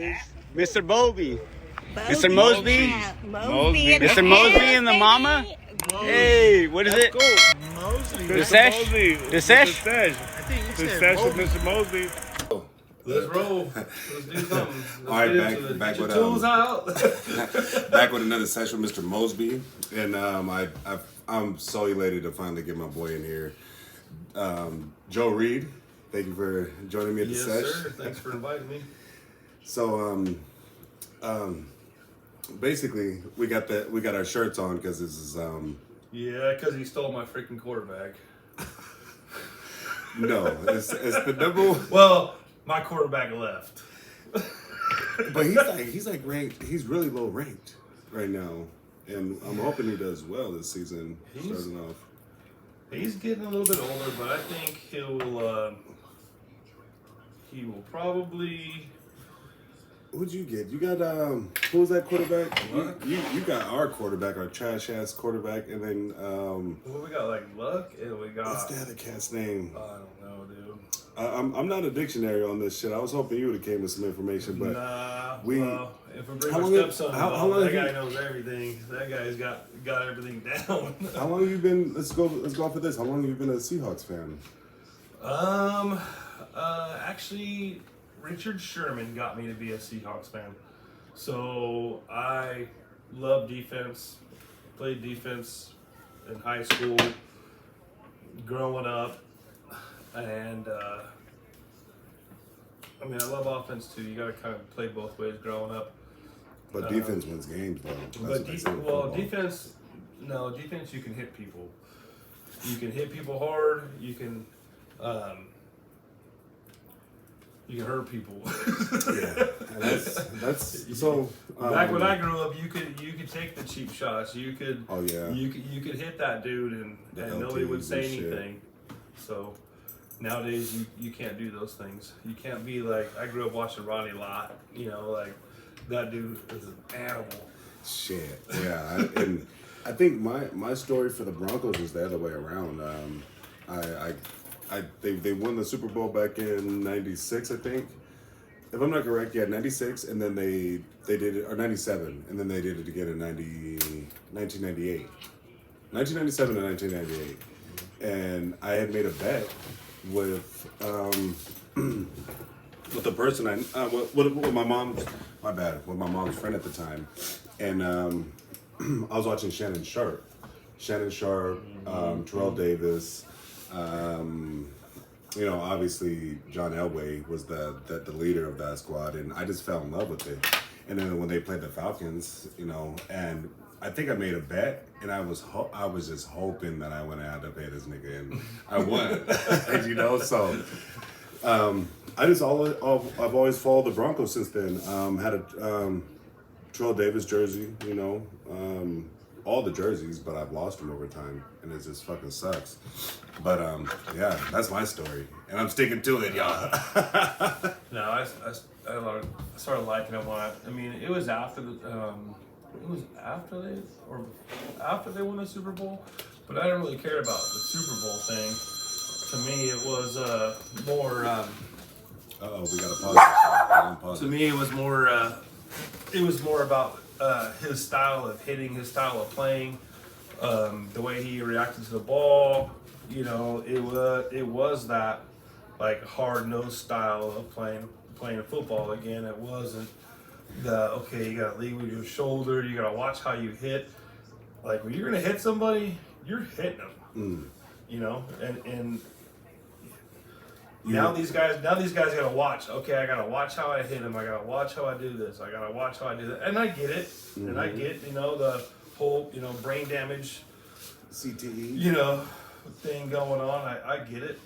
is Mr. Bobby. Mosby. Mr. Mosby. Mosby. Mr. Mosby and the mama. Hey, what is it? Mosby. The Sesh? The Sesh? The Sesh. The Sesh with Mr. Mosby. Let's roll. Let's do something. All right, back Get your with tools out. back with another session with Mr. Mosby, and I'm so elated to finally get my boy in here, Joe Reed. Thank you for joining me at the Yes, sesh. sir. Thanks for inviting me. So basically we got our shirts on because this is Yeah, because he stole my freaking quarterback. no, it's the number. Well, my quarterback left. But he's like ranked. He's really low ranked right now, and I'm hoping he does well this season. Starting off, He's getting a little bit older, but I think he will probably. who'd you get? You got who was that quarterback? You got our quarterback, our trash ass quarterback, and then Well, we got like Luck, and we got. what's the other cat's name? I don't know, dude. I'm not a dictionary on this shit. I was hoping you would have came with some information, but Nah. we- Well, if we bring how our long- stepson, how involved, long that have guy you- knows everything. That guy's got everything down. how long have you been? Let's go off of this. How long have you been a Seahawks fan? Actually, Richard Sherman got me to be a Seahawks fan. So I love defense. Played defense in high school, growing up, and I mean I love offense too. You got to kind of play both ways growing up. But defense wins games, though. That's But what they say in football. defense, no, defense you can hit people. You can hit people hard. You can hurt people. Yeah, and that's so. Back when I grew up, you could take the cheap shots. You could. Oh yeah. You could hit that dude and The nobody would LTs say and shit. anything. So nowadays you can't do those things. You can't be like I grew up watching Ronnie Lott. You know, like that dude is an animal. Shit. Yeah, and I think my story for the Broncos is the other way around. They won the Super Bowl back in '96, I think. If I'm not correct, yeah, '96, and then they did it, or '97, and then they did it again in 1998. 1997 and 1998. And I had made a bet with with the person with my mom's with my mom's friend at the time, and I was watching Shannon Sharp, Terrell Davis. You know, obviously John Elway was the leader of that squad, and I just fell in love with it. And then when they played the Falcons, you know, and I think I made a bet, and I was just hoping that I wouldn't have to pay this nigga, and I won. You know, so I've always followed the Broncos since then. Had a Terrell Davis jersey, you know, all the jerseys, but I've lost them over time, and it just fucking sucks. But yeah, that's my story, and I'm sticking to it, y'all. No, I started liking him I mean, it was after after they won the Super Bowl, but I didn't really care about the Super Bowl thing. To me, it was more. We gotta pause. To me, it was more. It was more about his style of hitting, his style of playing, the way he reacted to the ball. You know, it was that like hard-nosed style of playing football again. It wasn't you gotta lead with your shoulder. You gotta watch how you hit. Like when you're gonna hit somebody, you're hitting them. You know, and now these guys gotta watch. Okay, I gotta watch how I hit him. I gotta watch how I do this. I gotta watch how I do that. And I get it. And I get, you know, the whole, you know, brain damage, CTE. you know, thing going on. I get it.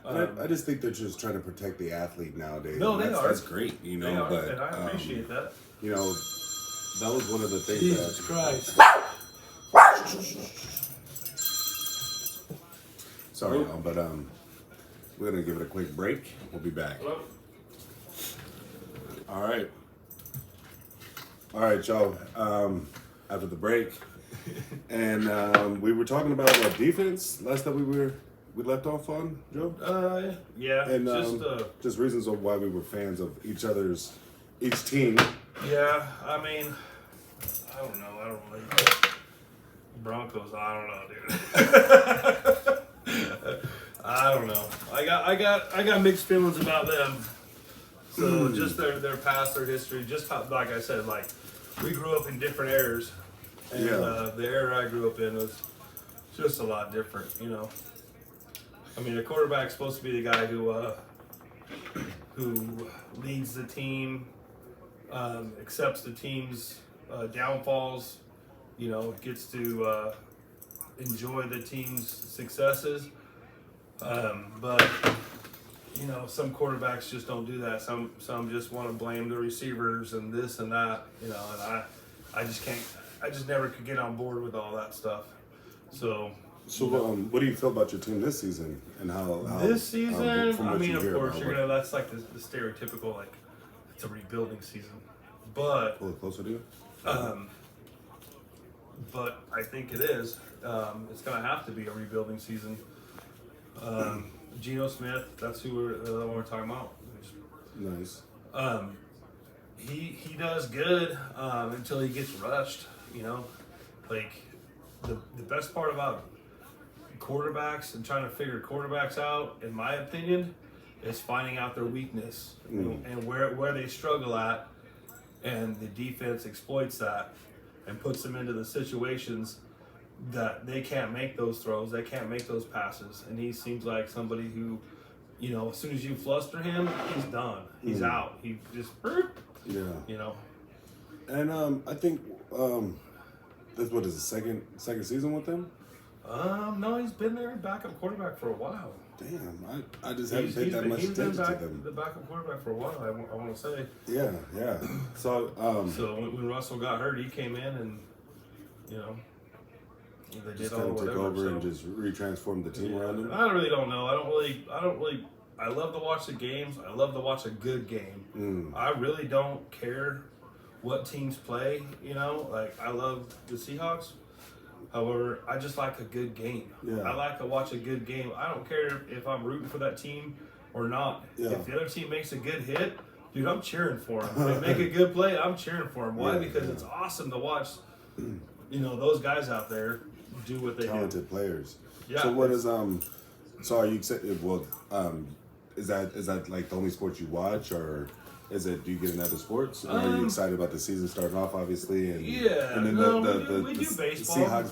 I just think they're just trying to protect the athlete nowadays. No, they are. That's great, you know. They are, but and I appreciate that. you know, that was one of the things Jesus that. Christ. Sorry, y'all, but we're gonna give it a quick break. We'll be back. All right, y'all. After the break, and we were talking about what defense last time we left off on, Joe. Yeah. And just just reasons of why we were fans of each other's each team. Yeah, I mean, I don't know. I don't really. Broncos, I don't know, dude. I don't know. I got mixed feelings about them. So just their past, their history, just how, like I said, like we grew up in different eras, and the era I grew up in was just a lot different, you know. I mean, a quarterback's supposed to be the guy who leads the team, accepts the team's downfalls, you know, gets to enjoy the team's successes. But you know, some quarterbacks just don't do that. Some just want to blame the receivers and this and that, you know. And I just can't. I just never could get on board with all that stuff. So. What do you feel about your team this season and how this season? from I what mean, you of hear course, about you're gonna. That's like the stereotypical, like it's a rebuilding season. But pull it closer to you. But I think it is. It's gonna have to be a rebuilding season. Geno Smith, that's who we're talking about. Nice. He does good until he gets rushed. You know, like the best part about quarterbacks and trying to figure quarterbacks out, in my opinion, is finding out their weakness and where they struggle at, and the defense exploits that and puts them into the situations that they can't make those throws, they can't make those passes. And he seems like somebody who, you know, as soon as you fluster him, he's done. He's out. He just, you know. And I think that's what is the second season with them. No, he's been their backup quarterback for a while. Damn, I just haven't paid that much attention to them. The backup quarterback for a while, I want to say. Yeah. So when Russell got hurt, he came in and, you know, they just did kind all of took whatever. over and just retransformed the team around him. I really don't know. I don't really. I love to watch the games. I love to watch a good game. I really don't care what teams play. You know, like I love the Seahawks. However, I just like a good game. Yeah. I like to watch a good game. I don't care if I'm rooting for that team or not. Yeah. If the other team makes a good hit, dude, I'm cheering for them. If they make a good play, I'm cheering for them. Why? Because it's awesome to watch, you know, those guys out there do what they Talented players. Yeah. So what is so are you well is that like the only sport you watch, or is it, do you get into other sports? Or are you excited about the season starting off, obviously? And, and then we do baseball. Seahawks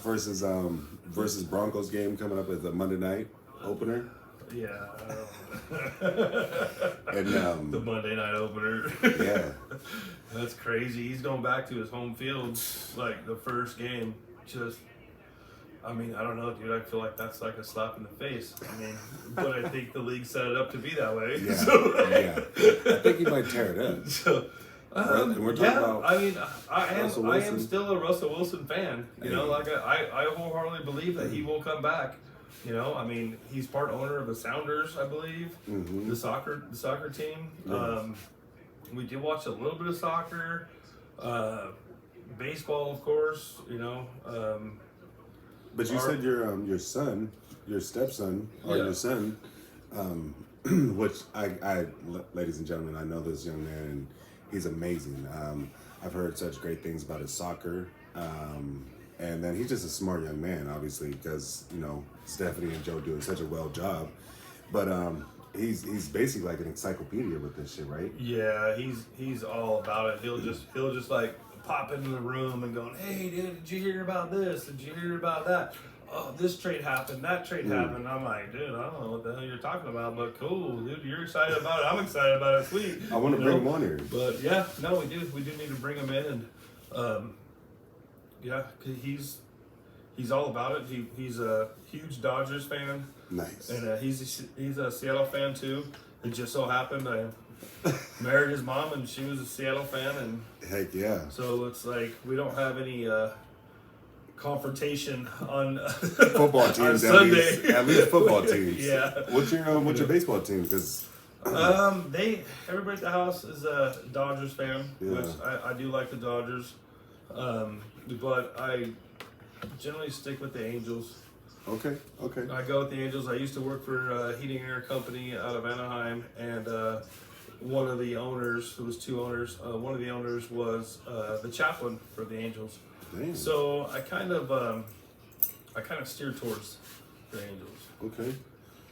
versus Broncos game coming up as a Monday night opener. Yeah. And the Monday night opener. Yeah. That's crazy. He's going back to his home field, like the first game. Just, I mean, I don't know, dude. I feel like that's like a slap in the face. I mean, but I think the league set it up to be that way. Yeah. So, Yeah. I think he might tear it up. So, and we're talking about I mean, I am Wilson. still a Russell Wilson fan. You know, like I wholeheartedly believe that he will come back. You know, I mean, he's part owner of the Sounders, I believe, the soccer team. Yes. We did watch a little bit of soccer, baseball, of course. You know. But you said your son, your stepson, or your son, which I, ladies and gentlemen, I know this young man, and he's amazing. I've heard such great things about his soccer, and then he's just a smart young man, obviously, because you know Stephanie and Joe doing such a well job. But he's basically like an encyclopedia with this shit, right? Yeah, he's all about it. He'll just like pop into the room and going, "Hey, dude, did you hear about this? Did you hear about that? Oh, this trade happened, that trade happened." I'm like, dude, I don't know what the hell you're talking about, but cool, dude, you're excited about it. I'm excited about it. Sweet. I want to bring him on here. But yeah, no, we do need to bring him in, and yeah, 'cause he's all about it. He's a huge Dodgers fan. Nice. And he's a Seattle fan too. It just so happened I married his mom, and she was a Seattle fan, and heck yeah. so it's like we don't have any confrontation on football teams on Sunday. at least football teams. Yeah. What's your baseball team? Because everybody at the house is a Dodgers fan, Yeah. which I do like the Dodgers, but I generally stick with the Angels. Okay. I go with the Angels. I used to work for a heating and air company out of Anaheim, and one of the owners, who was two owners, one of the owners was the chaplain for the Angels. Damn. So I kind of steer towards the Angels. Okay.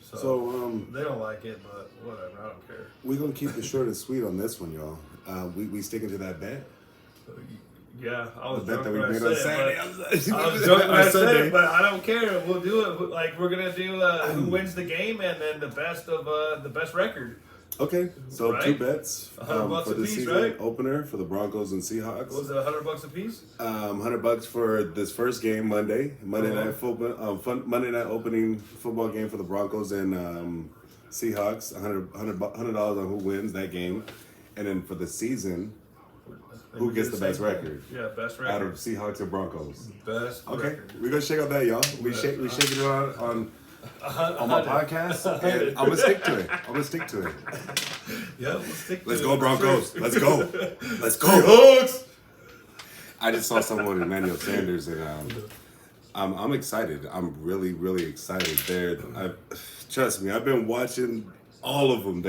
So they don't like it, but whatever, I don't care. We're gonna keep it short and sweet on this one, y'all. We sticking to that bet. Yeah, I was The bet drunk that we when I made said on it, Saturday. but I was drunk when I said Sunday. it, but I don't care. We'll do it. Like we're gonna do who wins the game and then the best of the best record. Okay, so Right? 2 bets $100 for the apiece, season right? opener for the Broncos and Seahawks. What was it, $100 a piece? $100 for this first game Monday night football, Monday night opening football game for the Broncos and Seahawks. $100 on who wins that game, and then for the season, who gets the best record Yeah, best out of record. Seahawks or Broncos. Best Okay, record. we're gonna shake out that, y'all. We shaking it on my 100. podcast, and I'm gonna stick to it. Yeah, we'll stick to Let's it. go, Broncos. Let's go. Let's go. Seahawks! I just saw someone with Emmanuel Sanders, and I'm excited. I'm really, really excited. Trust me, I've been watching all of them.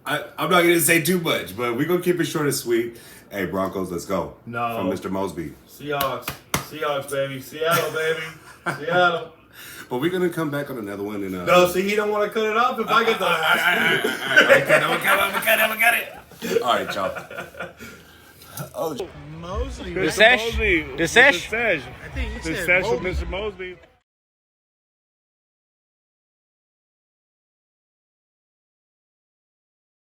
I'm not going to say too much, but we're going to keep it short and sweet. Hey, Broncos, let's go. No. From Mr. Mosby. Seahawks, baby. Seattle, baby. Seattle. But we're going to come back on another one. And, No, see, he don't want to cut it off if I get the last. I'm got it. All right, y'all. Mosley. The Sesh? The Sesh? The Sesh. I think he The said Sesh with Mobley. Mr. Mosby.